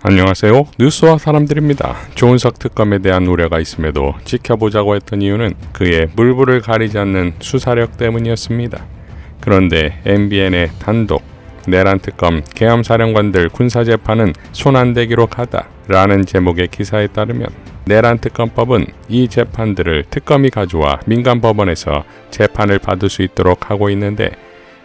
안녕하세요. 뉴스와 사람들입니다. 조은석 특검에 대한 우려가 있음에도 지켜보자고 했던 이유는 그의 물불을 가리지 않는 수사력 때문이었습니다. 그런데 MBN의 단독 내란 특검 계엄사령관들 군사재판은 손안대기로 가다 라는 제목의 기사에 따르면 내란 특검법은 이 재판들을 특검이 가져와 민간법원에서 재판을 받을 수 있도록 하고 있는데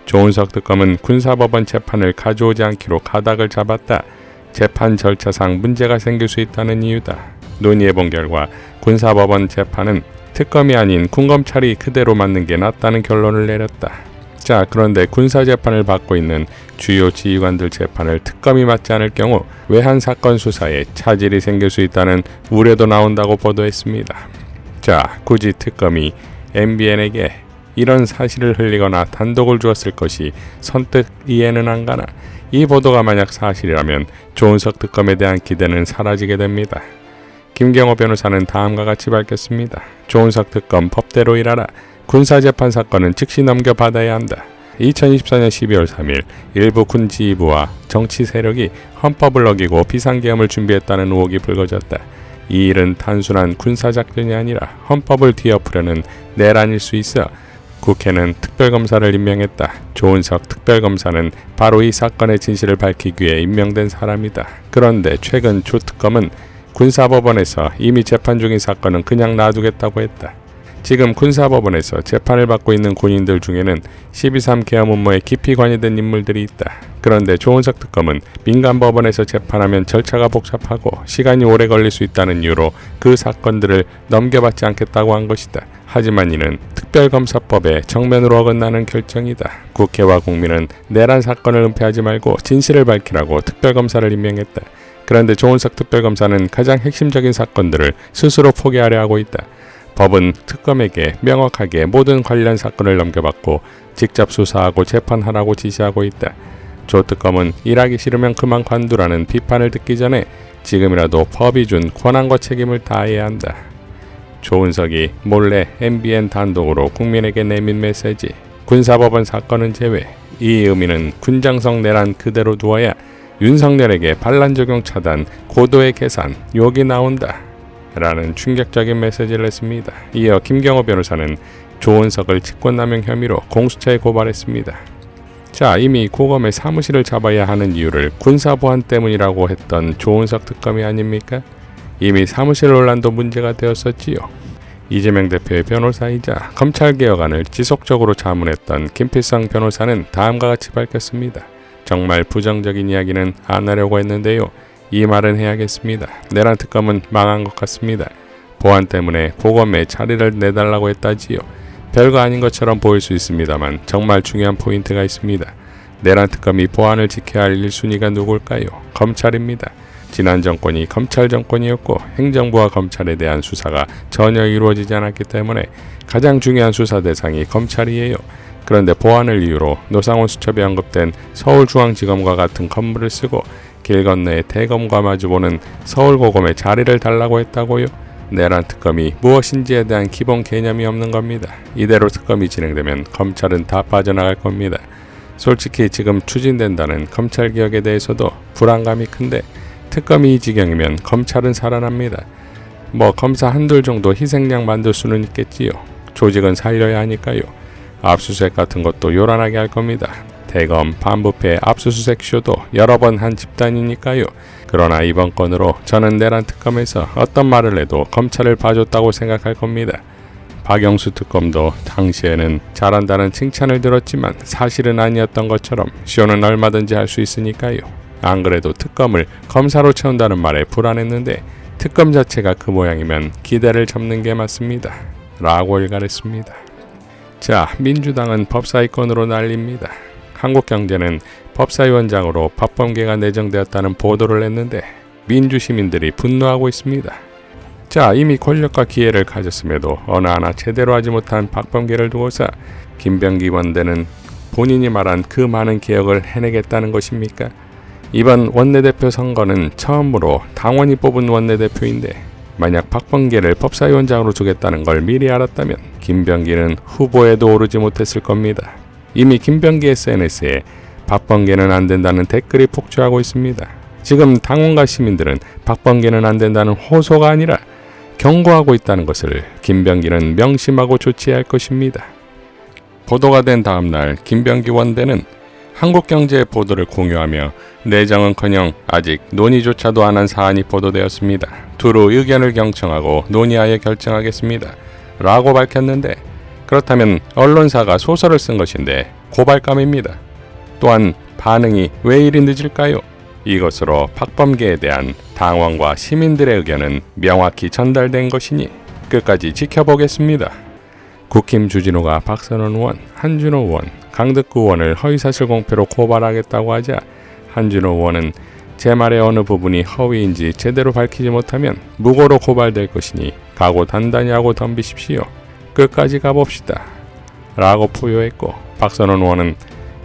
조은석 특검은 군사법원 재판을 가져오지 않기로 가닥을 잡았다. 재판 절차상 문제가 생길 수 있다는 이유다. 논의해본 결과 군사법원 재판은 특검이 아닌 군검찰이 그대로 맡는 게 낫다는 결론을 내렸다. 자, 그런데 군사재판을 받고 있는 주요 지휘관들 재판을 특검이 맡지 않을 경우 외환 사건 수사에 차질이 생길 수 있다는 우려도 나온다고 보도했습니다. 자, 굳이 특검이 MBN에게 이런 사실을 흘리거나 단독을 주었을 것이 선뜻 이해는 안 가나 이 보도가 만약 사실이라면 조은석 특검에 대한 기대는 사라지게 됩니다. 김경호 변호사는 다음과 같이 밝혔습니다. 조은석 특검 법대로 일하라. 군사재판 사건은 즉시 넘겨받아야 한다. 2024년 12월 3일 일부 군 지휘부와 정치 세력이 헌법을 어기고 비상계엄을 준비했다는 의혹이 불거졌다. 이 일은 단순한 군사작전이 아니라 헌법을 뒤엎으려는 내란일 수 있어 국회는 특별검사를 임명했다. 조은석 특별검사는 바로 이 사건의 진실을 밝히기 위해 임명된 사람이다. 그런데 최근 조 특검은 군사법원에서 이미 재판 중인 사건은 그냥 놔두겠다고 했다. 지금 군사법원에서 재판을 받고 있는 군인들 중에는 12.3 계엄 음모에 깊이 관여된 인물들이 있다. 그런데 조은석 특검은 민간법원에서 재판하면 절차가 복잡하고 시간이 오래 걸릴 수 있다는 이유로 그 사건들을 넘겨받지 않겠다고 한 것이다. 하지만 이는 특별검사법에 정면으로 어긋나는 결정이다. 국회와 국민은 내란 사건을 은폐하지 말고 진실을 밝히라고 특별검사를 임명했다. 그런데 조은석 특별검사는 가장 핵심적인 사건들을 스스로 포기하려 하고 있다. 법은 특검에게 명확하게 모든 관련 사건을 넘겨받고 직접 수사하고 재판하라고 지시하고 있다. 조 특검은 일하기 싫으면 그만 관두라는 비판을 듣기 전에 지금이라도 법이 준 권한과 책임을 다해야 한다. 조은석이 몰래 MBN 단독으로 국민에게 내민 메시지 군사법원 사건은 제외. 이 의미는 군장성 내란 그대로 두어야 윤석열에게 반란 적용 차단, 고도의 계산, 욕이 나온다. 라는 충격적인 메시지를 냈습니다. 이어 김경호 변호사는 조은석을 직권남용 혐의로 공수처에 고발했습니다. 자, 이미 고검의 사무실을 잡아야 하는 이유를 군사보안 때문이라고 했던 조은석 특검이 아닙니까? 이미 사무실 논란도 문제가 되었었지요. 이재명 대표의 변호사이자 검찰개혁안을 지속적으로 자문했던 김필성 변호사는 다음과 같이 밝혔습니다. 정말 부정적인 이야기는 안 하려고 했는데요. 이 말은 해야겠습니다. 내란 특검은 망한 것 같습니다. 보안 때문에 고검에 자리를 내달라고 했다지요. 별거 아닌 것처럼 보일 수 있습니다만 정말 중요한 포인트가 있습니다. 내란 특검이 보안을 지켜야 할 1순위가 누굴까요? 검찰입니다. 지난 정권이 검찰 정권이었고 행정부와 검찰에 대한 수사가 전혀 이루어지지 않았기 때문에 가장 중요한 수사 대상이 검찰이에요. 그런데 보안을 이유로 노상원 수첩에 언급된 서울중앙지검과 같은 건물을 쓰고 길 건너에 대검과 마주보는 서울고검에 자리를 달라고 했다고요? 내란 특검이 무엇인지에 대한 기본 개념이 없는 겁니다. 이대로 특검이 진행되면 검찰은 다 빠져나갈 겁니다. 솔직히 지금 추진된다는 검찰개혁에 대해서도 불안감이 큰데 특검이 이 지경이면 검찰은 살아납니다. 뭐 검사 한둘 정도 희생양 만들 수는 있겠지요. 조직은 살려야 하니까요. 압수수색 같은 것도 요란하게 할 겁니다. 대검, 반부패, 압수수색 쇼도 여러 번 한 집단이니까요. 그러나 이번 건으로 저는 내란 특검에서 어떤 말을 해도 검찰을 봐줬다고 생각할 겁니다. 박영수 특검도 당시에는 잘한다는 칭찬을 들었지만 사실은 아니었던 것처럼 쇼는 얼마든지 할 수 있으니까요. 안 그래도 특검을 검사로 채운다는 말에 불안했는데 특검 자체가 그 모양이면 기대를 접는 게 맞습니다. 라고 일갈했습니다. 자, 민주당은 법사위권으로 난립니다. 한국경제는 법사위원장으로 박범계가 내정되었다는 보도를 했는데 민주시민들이 분노하고 있습니다. 자, 이미 권력과 기회를 가졌음에도 어느 하나 제대로 하지 못한 박범계를 두고서 김병기 원내는 본인이 말한 그 많은 개혁을 해내겠다는 것입니까? 이번 원내대표 선거는 처음으로 당원이 뽑은 원내대표인데 만약 박범계를 법사위원장으로 두겠다는 걸 미리 알았다면 김병기는 후보에도 오르지 못했을 겁니다. 이미 김병기 SNS에 박범계는 안 된다는 댓글이 폭주하고 있습니다. 지금 당원과 시민들은 박범계는 안 된다는 호소가 아니라 경고하고 있다는 것을 김병기는 명심하고 조치해야 할 것입니다. 보도가 된 다음 날 김병기 원대는 한국경제의 보도를 공유하며 내정은커녕 아직 논의조차도 안 한 사안이 보도되었습니다. 두루 의견을 경청하고 논의하여 결정하겠습니다. 라고 밝혔는데, 그렇다면 언론사가 소설을 쓴 것인데 고발감입니다. 또한 반응이 왜 이리 늦을까요? 이것으로 박범계에 대한 당원과 시민들의 의견은 명확히 전달된 것이니 끝까지 지켜보겠습니다. 국힘 주진우가 박선원 의원, 한준호 의원, 강덕구 의원을 허위사실 공표로 고발하겠다고 하자 한준호 의원은 제 말의 어느 부분이 허위인지 제대로 밝히지 못하면 무고로 고발될 것이니 각오 단단히 하고 덤비십시오. 끝까지 가봅시다. 라고 포효했고, 박선원 의원은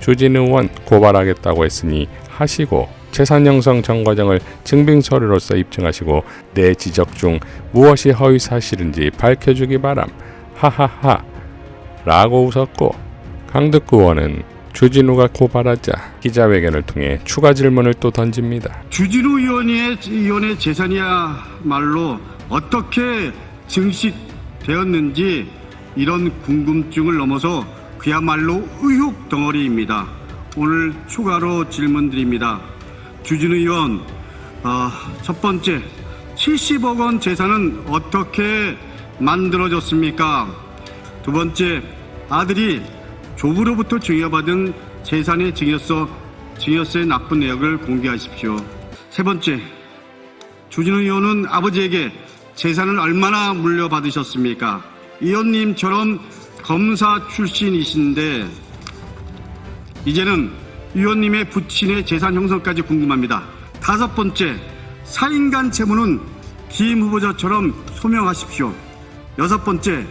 주진우 의원 고발하겠다고 했으니 하시고 재산 형성 정과정을 증빙 서류로서 입증하시고 내 지적 중 무엇이 허위 사실인지 밝혀주기 바람. 하하하. 라고 웃었고, 강덕구 의원은 주진우가 고발하자 기자회견을 통해 추가 질문을 또 던집니다. 주진우 의원의 재산이야말로 어떻게 증식되었는지 이런 궁금증을 넘어서 그야말로 의혹 덩어리입니다. 오늘 추가로 질문드립니다. 주진우 의원, 첫 번째, 70억 원 재산은 어떻게 만들어졌습니까? 두 번째, 아들이 조부로부터 증여받은 재산의 증여세의 납부 내역을 공개하십시오. 세 번째, 주진우 의원은 아버지에게 재산을 얼마나 물려받으셨습니까? 의원님처럼 검사 출신이신데 이제는 의원님의 부친의 재산 형성까지 궁금합니다. 다섯 번째, 사인간 채무는 김 후보자처럼 소명하십시오. 여섯 번째,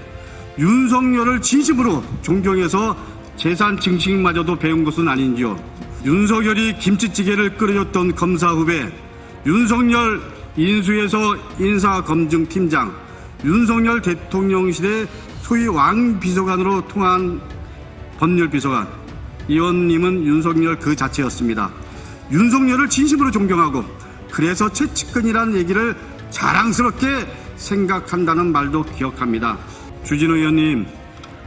윤석열을 진심으로 존경해서 재산 증식마저도 배운 것은 아닌지요. 윤석열이 김치찌개를 끓여줬던 검사 후배, 윤석열 인수해서 인사검증팀장, 윤석열 대통령실의 소위 왕비서관으로 통한 법률비서관, 의원님은 윤석열 그 자체였습니다. 윤석열을 진심으로 존경하고 그래서 최측근이라는 얘기를 자랑스럽게 생각한다는 말도 기억합니다. 주진우 의원님,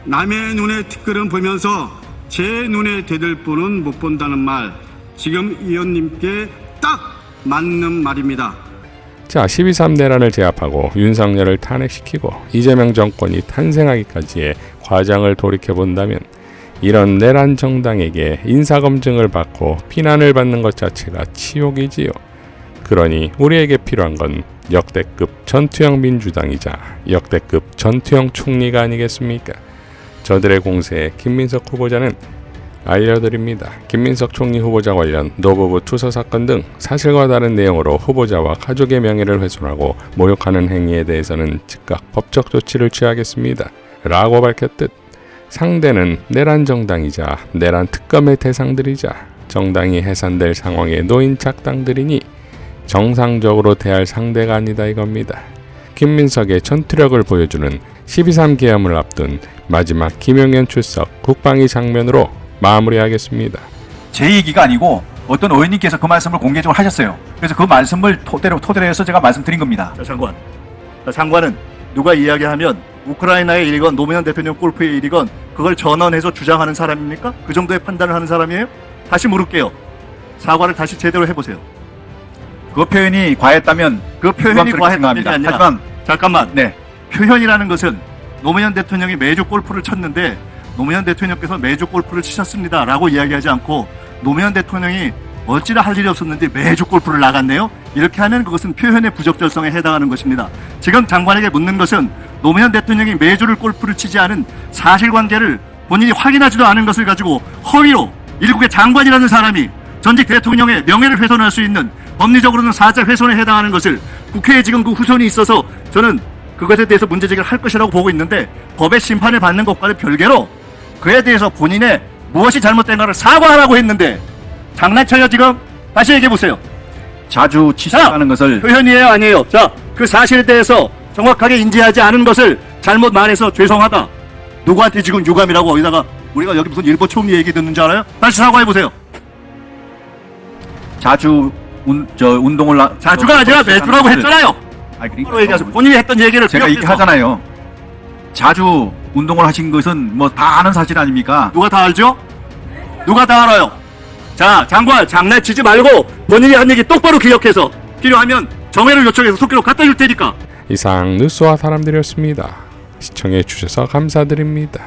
남의 눈에 티끌은 보면서 제 눈에 대들보는 못 본다는 말, 지금 의원님께 딱 맞는 말입니다. 자, 12.3 내란을 제압하고 윤석열을 탄핵시키고 이재명 정권이 탄생하기까지의 과정을 돌이켜본다면 이런 내란 정당에게 인사검증을 받고 비난을 받는 것 자체가 치욕이지요. 그러니 우리에게 필요한 건 역대급 전투형 민주당이자 역대급 전투형 총리가 아니겠습니까? 저들의 공세에 김민석 후보자는 알려드립니다. 김민석 총리 후보자 관련 노부부 투서 사건 등 사실과 다른 내용으로 후보자와 가족의 명예를 훼손하고 모욕하는 행위에 대해서는 즉각 법적 조치를 취하겠습니다. 라고 밝혔듯 상대는 내란 정당이자 내란 특검의 대상들이자 정당이 해산될 상황에 놓인 작당들이니 정상적으로 대할 상대가 아니다 이겁니다. 김민석의 전투력을 보여주는 12.3 계엄을 앞둔 마지막 김용현 출석 국방위 장면으로 마무리하겠습니다. 제 얘기가 아니고 어떤 의원님께서 그 말씀을 공개적으로 하셨어요. 그래서 그 말씀을 토대로 해서 제가 말씀드린 겁니다. 장관은 누가 이야기하면 우크라이나의 일이건 노무현 대통령 골프의 일이건 그걸 전언해서 주장하는 사람입니까? 그 정도의 판단을 하는 사람이에요? 다시 물을게요. 사과를 다시 제대로 해보세요. 그 표현이 과했다면 그 표현이 과했다는 게 아니라, 하지만 잠깐만, 네, 표현이라는 것은 노무현 대통령이 매주 골프를 쳤는데 노무현 대통령께서 매주 골프를 치셨습니다 라고 이야기하지 않고 노무현 대통령이 어찌나 할 일이 없었는지 매주 골프를 나갔네요, 이렇게 하면 그것은 표현의 부적절성에 해당하는 것입니다. 지금 장관에게 묻는 것은 노무현 대통령이 매주를 골프를 치지 않은 사실관계를 본인이 확인하지도 않은 것을 가지고 허위로 일국의 장관이라는 사람이 전직 대통령의 명예를 훼손할 수 있는, 법리적으로는 사자 훼손에 해당하는 것을 국회에 지금 그 후손이 있어서 저는 그것에 대해서 문제제기를 할 것이라고 보고 있는데, 법의 심판을 받는 것과는 별개로 그에 대해서 본인의 무엇이 잘못된가를 사과하라고 했는데 장난쳐요 지금? 다시 얘기해보세요. 자주 치사하는 것을 표현이에요 아니에요? 자, 그 사실에 대해서 정확하게 인지하지 않은 것을 잘못 말해서 죄송하다, 누구한테 지금 유감이라고 어디다가 우리가 여기 무슨 일본 총리 얘기 듣는 줄 알아요? 다시 사과해보세요. 자주 운동을 자주가 아니라 매주라고 했잖아요. 아니, 그러니까 바로 얘기하세요. 본인이 했던 얘기를 제가 이렇게 기억해서. 하잖아요. 자주 운동을 하신 것은 뭐 다 아는 사실 아닙니까? 누가 다 알죠? 누가 다 알아요? 자, 장관 장난치지 말고 본인이 한 얘기 똑바로 기억해서 필요하면 정회를 요청해서 속기록 갖다 줄 테니까. 이상 뉴스와 사람들이었습니다. 시청해 주셔서 감사드립니다.